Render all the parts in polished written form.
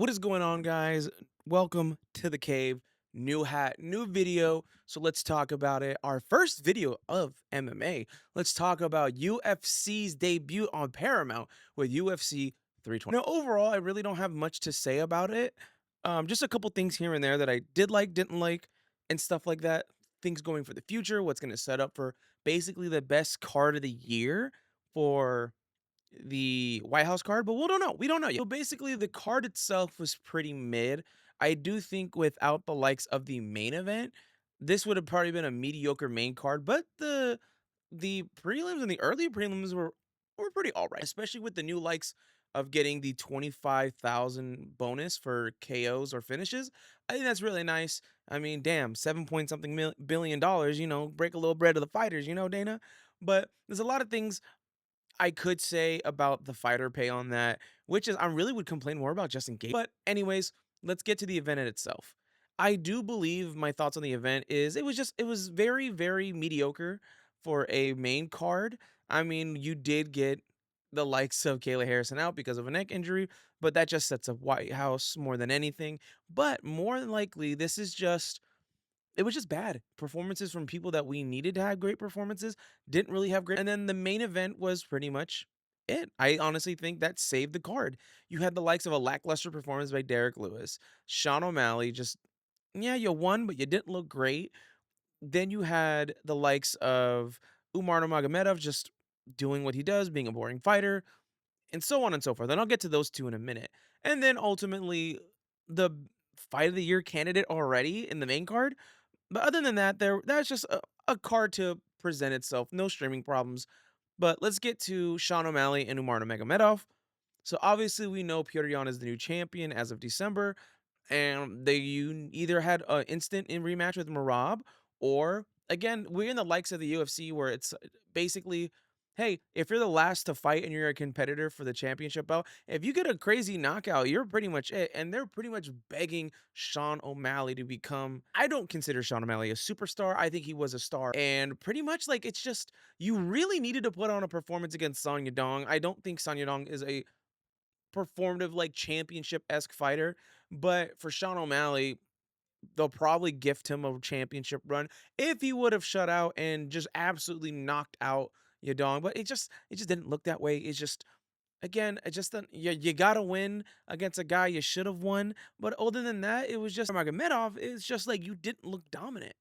What is going on, guys? Welcome to the cave. New hat, new video. So let's talk about it. Our first video of MMA. Let's talk about UFC's debut on Paramount with UFC 320. Now, overall, I really don't have much to say about it. Just a couple things here and there that I did like, didn't like, and stuff like that. Things going for the future, what's going to set up for basically the best card of the year for the White House card, but we don't know. We don't know yet. So basically, the card itself was pretty mid. I do think without the likes of the main event, this would have probably been a mediocre main card. But the prelims and the early prelims were pretty all right, especially with the new likes of getting the 25,000 bonus for KOs or finishes. I think that's really nice. I mean, damn, 7 point something billion dollars. Break a little bread to the fighters. Dana. But there's a lot of things I could say about the fighter pay on that, which is I really would complain more about Justin Gaethje. But anyways, let's get to the event in itself. I do believe my thoughts on the event is it was very very mediocre for a main card. I mean, you did get the likes of Kayla Harrison out because of a neck injury, but that just sets up White House more than anything. But more than likely, this is just it was just bad. Performances from people that we needed to have great performances didn't really have great. And then the main event was pretty much it. I honestly think that saved the card. You had the likes of a lackluster performance by Derek Lewis, Sean O'Malley, just, yeah, you won, but you didn't look great. Then you had the likes of Umar Nurmagomedov just doing what he does, being a boring fighter, and so on and so forth. And I'll get to those two in a minute. And then ultimately, the fight of the year candidate already in the main card, but other than that, that's just a card to present itself. No streaming problems. But let's get to Sean O'Malley and Umar Nurmagomedov. So obviously we know Petr Yan is the new champion as of December, and you either had an instant in rematch with Marab, or again we're in the likes of the UFC where it's basically, hey, if you're the last to fight and you're a competitor for the championship belt, if you get a crazy knockout, you're pretty much it. And they're pretty much begging Sean O'Malley to become. I don't consider Sean O'Malley a superstar. I think he was a star, and pretty much like it's just you really needed to put on a performance against Son Yadong. I don't think Son Yadong is a performative, like championship-esque fighter. But for Sean O'Malley, they'll probably gift him a championship run if he would have shut out and just absolutely knocked out Yadong. But it just didn't look that way. It's just again, it just you gotta win against a guy you should have won. But other than that, it was just Magomedov. It's just like you didn't look dominant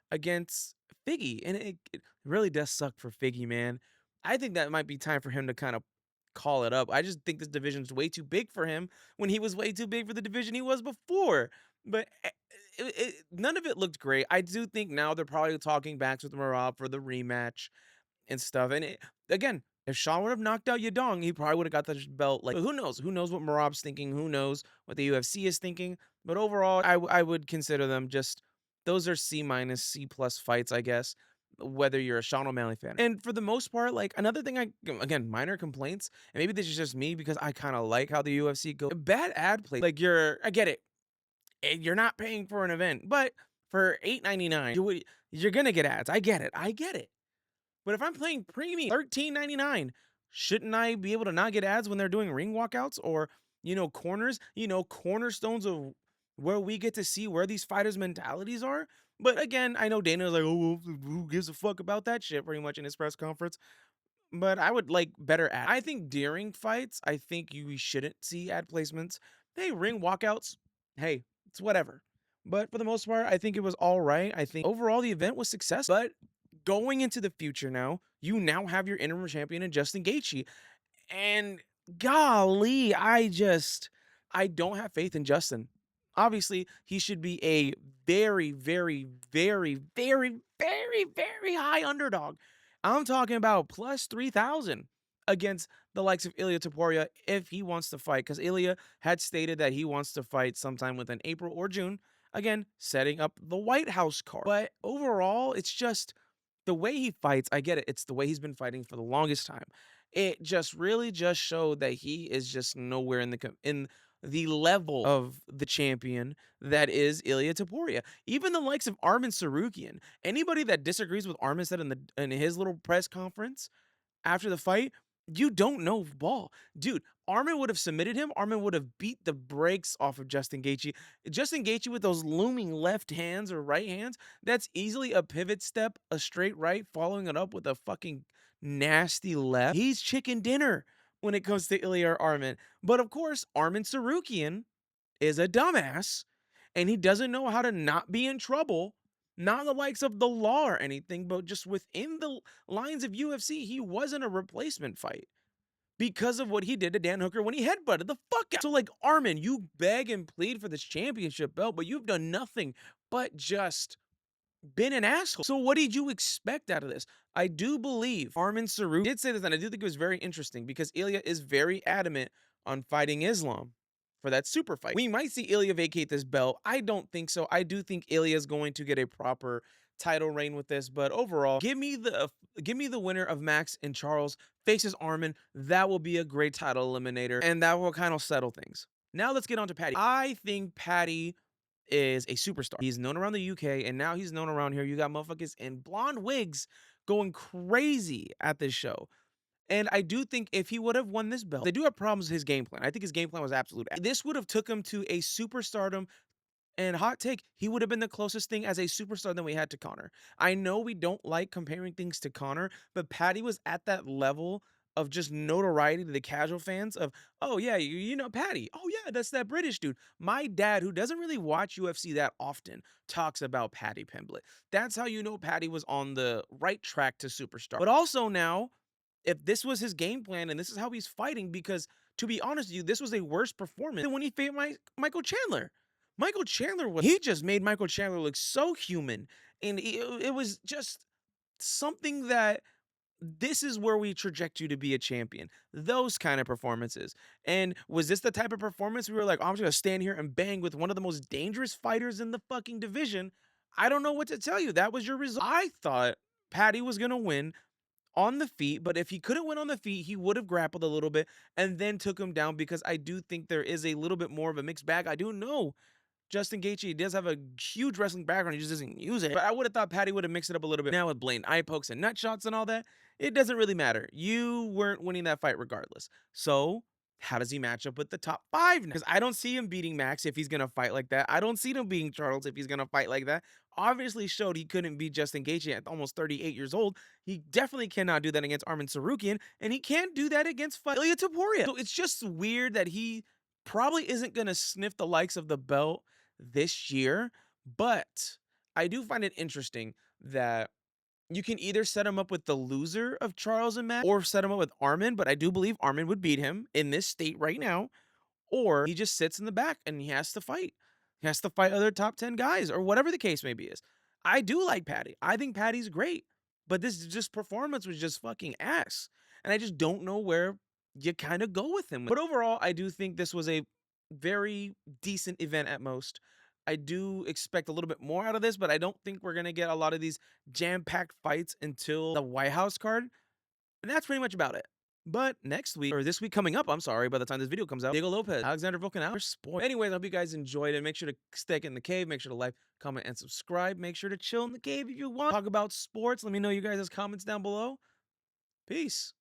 against Figgy, and it really does suck for Figgy, man. I think that might be time for him to kind of call it up. I just think this division's way too big for him when he was way too big for the division he was before. But none of it looked great. I do think now they're probably talking backs with Marab for the rematch and stuff. And again, if Shawn would have knocked out Yadong, he probably would have got the belt. Like, but who knows? Who knows what Marab's thinking? Who knows what the UFC is thinking? But overall, I would consider them just those are C minus, C plus fights, I guess. Whether you're a Sean O'Malley fan, and for the most part, like another thing, again minor complaints, and maybe this is just me because I kind of like how the UFC goes. Bad ad play, like I get it, you're not paying for an event, but for $8.99, you're gonna get ads. I get it, I get it. But if I'm playing premium, 13.99, shouldn't I be able to not get ads when they're doing ring walkouts or, corners, cornerstones of where we get to see where these fighters' mentalities are? But again, I know Dana's like, oh, well, who gives a fuck about that shit pretty much in his press conference. But I would like better ad. I think during fights, I think you shouldn't see ad placements. Hey, ring walkouts. Hey, it's whatever. But for the most part, I think it was all right. I think overall the event was successful. But going into the future now, you now have your interim champion in Justin Gaethje. And golly, I don't have faith in Justin. Obviously, he should be a very, very, very, very, very, very high underdog. I'm talking about plus 3,000 against the likes of Ilya Taporia if he wants to fight, because Ilya had stated that he wants to fight sometime within April or June. Again, setting up the White House card. But overall, it's just the way he fights. I get it. It's the way he's been fighting for the longest time. It just really just showed that he is just nowhere in the level of the champion that is Ilya Taporia. Even the likes of Armin Sarukian. Anybody that disagrees with Armin said in his little press conference after the fight, you don't know ball. Dude, Armin would have submitted him. Armin would have beat the brakes off of Justin Gaethje. Justin Gaethje with those looming left hands or right hands, that's easily a pivot step, a straight right, following it up with a fucking nasty left. He's chicken dinner when it comes to Ilya or Armin. But of course, Armin Sarukian is a dumbass and he doesn't know how to not be in trouble. Not the likes of the law or anything, but just within the lines of UFC, he wasn't a replacement fight because of what he did to Dan Hooker when he headbutted the fuck out. So, like, Armin, you beg and plead for this championship belt, but you've done nothing but just been an asshole. So, what did you expect out of this? I do believe Armin Saru did say this, and I do think it was very interesting because Ilya is very adamant on fighting Islam for that super fight. We might see Ilya vacate this belt. I don't think so. I do think Ilya is going to get a proper title reign with this, but overall, give me the winner of Max and Charles faces Armin. That will be a great title eliminator, and that will kind of settle things. Now let's get on to Patty. I think Patty is a superstar. He's known around the UK, and now he's known around here. You got motherfuckers in blonde wigs going crazy at this show. And I do think if he would have won this belt, they do have problems with his game plan. I think his game plan was absolute. This would have took him to a superstardom, and hot take, he would have been the closest thing as a superstar than we had to Connor. I know we don't like comparing things to Connor, but Patty was at that level of just notoriety to the casual fans of, oh yeah, you know Patty. Oh yeah, that's that British dude. My dad, who doesn't really watch UFC that often, talks about Patty Pimblett. That's how you know Patty was on the right track to superstar. But also now, if this was his game plan and this is how he's fighting, because to be honest with you, this was a worse performance than when he fought Michael Chandler. Michael Chandler he just made Michael Chandler look so human, and it was just something that this is where we traject you to be a champion. Those kind of performances. And was this the type of performance we were like, oh, I'm just gonna stand here and bang with one of the most dangerous fighters in the fucking division? I don't know what to tell you. That was your result. I thought Patty was gonna win on the feet, but if he couldn't win on the feet, he would have grappled a little bit and then took him down because I do think there is a little bit more of a mixed bag. I do know Justin Gaethje does have a huge wrestling background. He just doesn't use it. But I would have thought Patty would have mixed it up a little bit. Now with blatant eye pokes and nut shots and all that, it doesn't really matter. You weren't winning that fight regardless. So how does he match up with the top five? Because I don't see him beating Max if he's gonna fight like that. I don't see him beating Charles if he's gonna fight like that. Obviously showed he couldn't beat Justin Gaethje at almost 38 years old. He definitely cannot do that against Armin Sarukian, and he can't do that against Ilya Topuria. So it's just weird that he probably isn't gonna sniff the likes of the belt this year, but I do find it interesting that you can either set him up with the loser of Charles and Matt or set him up with Armin, but I do believe Armin would beat him in this state right now, or he just sits in the back and he has to fight. He has to fight other top 10 guys or whatever the case may be is. I do like Patty. I think Patty's great, but this just performance was just fucking ass. And I just don't know where you kind of go with him. But overall, I do think this was a very decent event at most. I do expect a little bit more out of this, but I don't think we're going to get a lot of these jam-packed fights until the White House card. And that's pretty much about it. But next week, or this week coming up, I'm sorry, by the time this video comes out, Diego Lopez, Alexander Volkanov, spoiled. Anyways, I hope you guys enjoyed it. Make sure to stick in the cave. Make sure to like, comment, and subscribe. Make sure to chill in the cave if you want. Talk about sports. Let me know you guys' comments down below. Peace.